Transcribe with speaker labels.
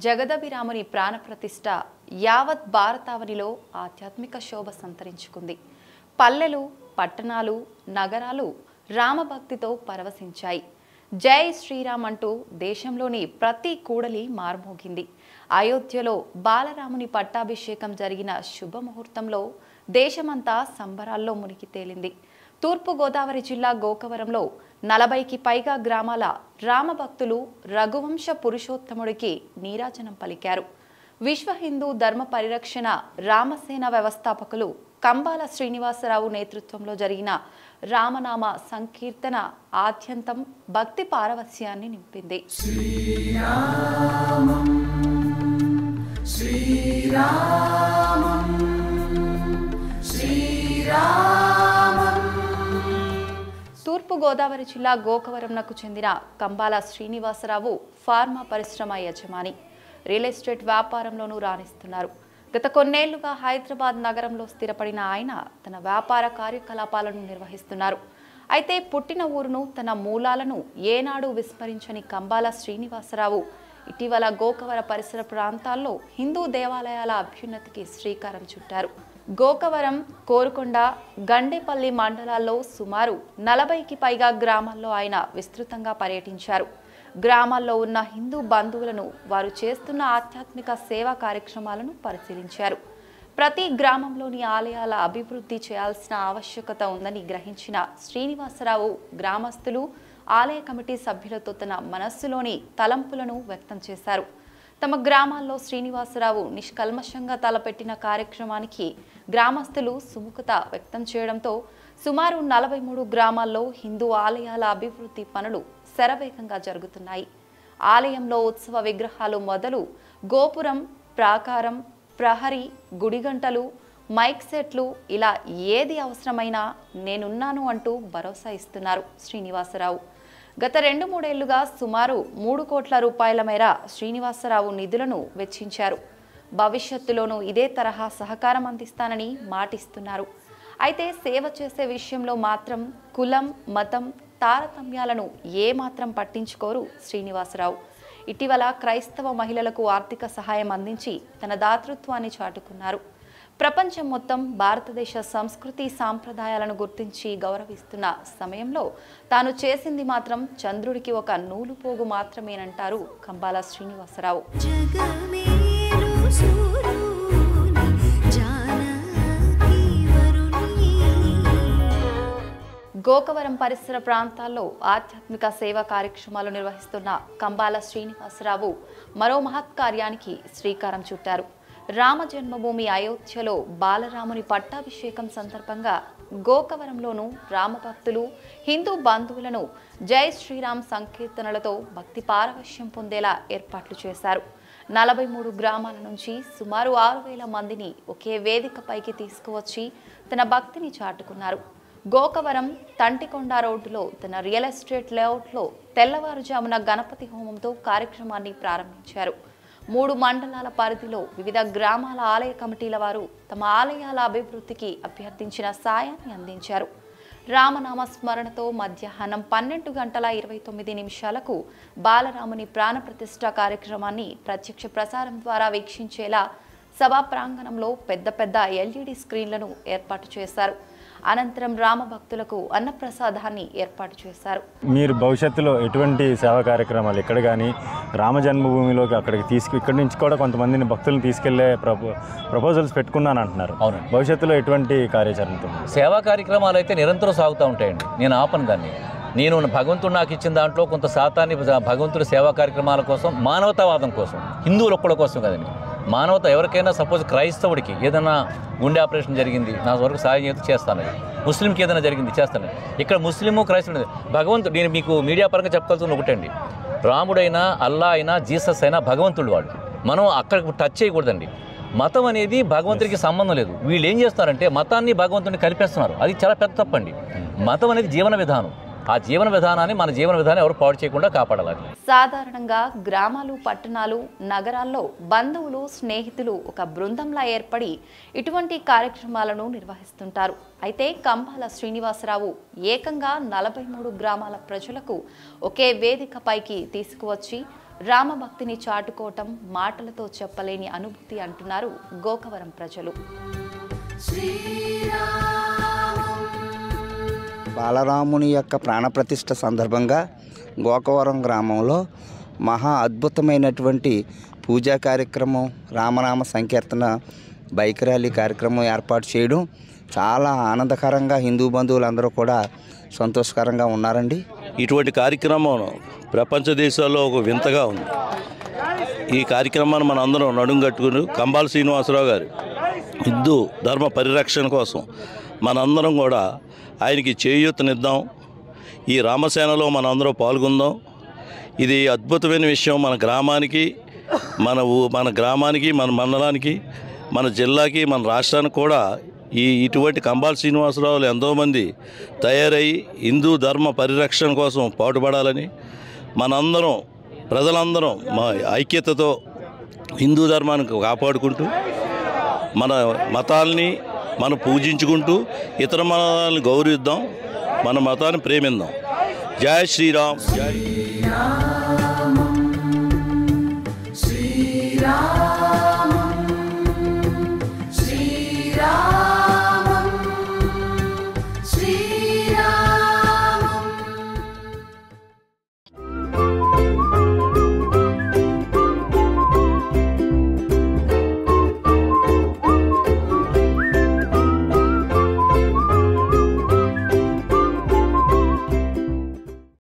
Speaker 1: జగదభిరాముని ప్రాణప్రతిష్ఠ యావత్ భారతావనిలో ఆధ్యాత్మిక శోభ సంతరించుకుంది. పల్లెలు, పట్టణాలు, నగరాలు రామభక్తితో పరవశించాయి. జై శ్రీరామ్ అంటూ దేశంలోని ప్రతి కూడలి మార్మోగింది. అయోధ్యలో బాలరాముని పట్టాభిషేకం జరిగిన శుభముహూర్తంలో దేశమంతా సంబరాల్లో మునిగి తేలింది. తూర్పుగోదావరి జిల్లా గోకవరంలో 40కి పైగా గ్రామాల రామభక్తులు రఘువంశ పురుషోత్తముడికి నీరాజనం పలికారు. విశ్వ హిందూ ధర్మ పరిరక్షణ రామసేన వ్యవస్థాపకులు కంబాల శ్రీనివాసరావు నేతృత్వంలో జరిగిన రామనామ సంకీర్తన ఆద్యంతం భక్తి పారవస్యాన్ని నింపింది. శ్రీరామం శ్రీరామం శ్రీరామం. తూర్పుగోదావరి జిల్లా గోకవరంకు చెందిన కంబాల శ్రీనివాసరావు ఫార్మా పరిశ్రమ యజమాని. రియల్ ఎస్టేట్ వ్యాపారంలోనూ రాణిస్తున్నారు. గత కొన్నేళ్లుగా హైదరాబాద్ నగరంలో స్థిరపడిన ఆయన తన వ్యాపార కార్యకలాపాలను నిర్వహిస్తున్నారు. అయితే పుట్టిన ఊరును, తన మూలాలను ఏనాడు విస్మరించని కంబాల శ్రీనివాసరావు ఇటీవల గోకవర పరిసర ప్రాంతాల్లో హిందూ దేవాలయాల అభ్యున్నతికి శ్రీకారం చుట్టారు. గోకవరం, కోరుకొండ, గండేపల్లి మండలాల్లో సుమారు 40కి పైగా గ్రామాల్లో ఆయన విస్తృతంగా పర్యటించారు. గ్రామాల్లో ఉన్న హిందూ బంధువులను, వారు చేస్తున్న ఆధ్యాత్మిక సేవా కార్యక్రమాలను పరిశీలించారు. ప్రతి గ్రామంలోని ఆలయాల అభివృద్ధి చేయాల్సిన ఆవశ్యకత ఉందని గ్రహించిన శ్రీనివాసరావు గ్రామస్తులు, ఆలయ కమిటీ సభ్యులతో తన మనస్సులోని తలంపులను వ్యక్తం చేశారు. తమ గ్రామాల్లో శ్రీనివాసరావు నిష్కల్మషంగా తలపెట్టిన కార్యక్రమానికి గ్రామస్తులు సుముఖత వ్యక్తం చేయడంతో సుమారు 43 గ్రామాల్లో హిందూ ఆలయాల అభివృద్ధి పనులు శరవేగంగా జరుగుతున్నాయి. ఆలయంలో ఉత్సవ విగ్రహాలు మొదలు గోపురం, ప్రాకారం, ప్రహరీ, గుడిగంటలు, మైక్ సెట్లు ఇలా ఏది అవసరమైనా నేనున్నాను అంటూ భరోసా ఇస్తున్నారు శ్రీనివాసరావు. గత 2-3 ఏళ్లుగా సుమారు 3 కోట్ల రూపాయల మేర శ్రీనివాసరావు నిధులను వెచ్చించారు. భవిష్యత్తులోనూ ఇదే తరహా సహకారం అందిస్తానని మాటిస్తున్నారు. అయితే సేవ చేసే విషయంలో మాత్రం కులం, మతం, తారతమ్యాలను ఏమాత్రం పట్టించుకోరు శ్రీనివాసరావు. ఇటీవల క్రైస్తవ మహిళలకు ఆర్థిక సహాయం అందించి తన దాతృత్వాన్ని చాటుకున్నారు. ప్రపంచం మొత్తం భారతదేశ సంస్కృతి సాంప్రదాయాలను గుర్తించి గౌరవిస్తున్న సమయంలో తాను చేసింది మాత్రం చంద్రుడికి ఒక నూలుపోగు మాత్రమేనంటారు కంబాల శ్రీనివాసరావు. గోకవరం పరిసర ప్రాంతాల్లో ఆధ్యాత్మిక సేవా కార్యక్రమాలు నిర్వహిస్తున్న కంబాల శ్రీనివాసరావు మరో మహత్కార్యానికి శ్రీకారం చుట్టారు. రామ జన్మభూమి అయోధ్యలో బాలరాముని పట్టాభిషేకం సందర్భంగా గోకవరంలోనూ రామభక్తులు, హిందూ బంధువులను జై శ్రీరామ్ సంకీర్తనలతో భక్తి పారవశ్యం పొందేలా ఏర్పాట్లు చేశారు. 43 గ్రామాల నుంచి సుమారు 6,000 మందిని ఒకే వేదికపైకి తీసుకువచ్చి తన భక్తిని చాటుకున్నారు. గోకవరం తంటికొండ రోడ్డులో తన రియల్ ఎస్టేట్ లేఅవుట్లో తెల్లవారుజామున గణపతి హోమంతో కార్యక్రమాన్ని ప్రారంభించారు. 3 మండలాల పరిధిలో వివిధ గ్రామాల ఆలయ కమిటీల వారు తమ ఆలయాల అభివృద్ధికి అభ్యర్థించిన సాయాన్ని అందించారు. రామనామ స్మరణతో మధ్యాహ్నం 12:29 బాలరాముని ప్రాణప్రతిష్ఠ కార్యక్రమాన్ని ప్రత్యక్ష ప్రసారం ద్వారా వీక్షించేలా సభా ప్రాంగణంలో పెద్ద LED స్క్రీన్లను ఏర్పాటు చేశారు. అనంతరం రామభక్తులకు అన్నప్రసాదాన్ని ఏర్పాటు చేశారు.
Speaker 2: మీరు భవిష్యత్తులో ఎటువంటి సేవా కార్యక్రమాలు ఇక్కడ కానీ రామ జన్మభూమిలోకి అక్కడికి ఇక్కడి నుంచి కూడా కొంతమందిని భక్తులను తీసుకెళ్లే ప్రపోజల్స్ పెట్టుకున్నాను అంటున్నారు.
Speaker 3: అవును,
Speaker 2: భవిష్యత్తులో ఎటువంటి కార్యాచరణతో
Speaker 3: సేవా కార్యక్రమాలు అయితే నిరంతరం సాగుతూ ఉంటాయండి. నేను ఆపను దాన్ని. నేను భగవంతుడు నాకు ఇచ్చిన దాంట్లో కొంత శాతాన్ని భగవంతుడి సేవా కార్యక్రమాల కోసం, మానవతావాదం కోసం, హిందువుల ఒక్కల కోసం కదండి. మానవత ఎవరికైనా సపోజ్ క్రైస్తవుడికి ఏదైనా గుండె ఆపరేషన్ జరిగింది, నా వరకు సాయం చేస్తాను. ముస్లింకి ఏదైనా జరిగింది చేస్తాను. ఇక్కడ ముస్లిము, క్రైస్తవుడు, భగవంతుడు, నేను మీకు మీడియా పరంగా చెప్పగలుగుతున్న ఒకటండి, రాముడైనా, అల్లా అయినా, జీసస్ అయినా భగవంతుడు వాడు. మనం అక్కడికి టచ్ చేయకూడదండి. మతం అనేది భగవంతుడికి సంబంధం లేదు. వీళ్ళు ఏం చేస్తారంటే మతాన్ని భగవంతుడిని కలిపేస్తున్నారు. అది చాలా పెద్ద తప్పండి. మతం అనేది జీవన విధానం. ఆ జీవన విధానాన్ని మన జీవన విధానం ఎవరు పాడు చేయకుండా కాపాడాలని.
Speaker 1: సాధారణంగా గ్రామాలు, పట్టణాలు, నగరాల్లో బంధువులు, స్నేహితులు ఒక బృందంలా ఏర్పడి ఇటువంటి కార్యక్రమాలను నిర్వహిస్తుంటారు. అయితే కంబాల శ్రీనివాసరావు ఏకంగా 43 గ్రామాల ప్రజలకు ఒకే వేదికపైకి తీసుకువచ్చి రామభక్తిని చాటుకోవటం మాటలతో చెప్పలేని అనుభూతి అంటున్నారు గోకవరం ప్రజలు.
Speaker 4: బాలరాముని యొక్క ప్రాణప్రతిష్ఠ సందర్భంగా గోకవరం గ్రామంలో మహా అద్భుతమైనటువంటి పూజా కార్యక్రమం, రామనామ సంకీర్తన, బైక్ ర్యాలీ కార్యక్రమం ఏర్పాటు చేయడం చాలా ఆనందకరంగా హిందూ బంధువులందరూ కూడా సంతోషకరంగా ఉన్నారండి.
Speaker 5: ఇటువంటి కార్యక్రమం ప్రపంచ దేశాల్లో ఒక వింతగా ఉంది. ఈ కార్యక్రమాన్ని మన అందరం నడుం కట్టుకుని కంబాల శ్రీనివాసరావు గారు హిందూ ధర్మ పరిరక్షణ కోసం మనందరం కూడా ఆయనకి చేయూతనిద్దాం. ఈ రామసేనలో మనందరం పాల్గొందాం. ఇది అద్భుతమైన విషయం. మన గ్రామానికి, మన గ్రామానికి, మన మండలానికి, మన జిల్లాకి, మన రాష్ట్రానికి కూడా ఇటువంటి కంబాల శ్రీనివాసరావులు ఎంతోమంది తయారయ్యి హిందూ ధర్మ పరిరక్షణ కోసం పాటుపడాలని మనందరం ప్రజలందరం మా ఐక్యతతో హిందూ ధర్మాన్ని కాపాడుకుంటూ మన మతాల్ని మనం పూజించుకుంటూ ఇతర మతాలను గౌరవిద్దాం, మన మతాన్ని ప్రేమిద్దాం. జై శ్రీరామ్. జై
Speaker 6: శ్రీరామ్.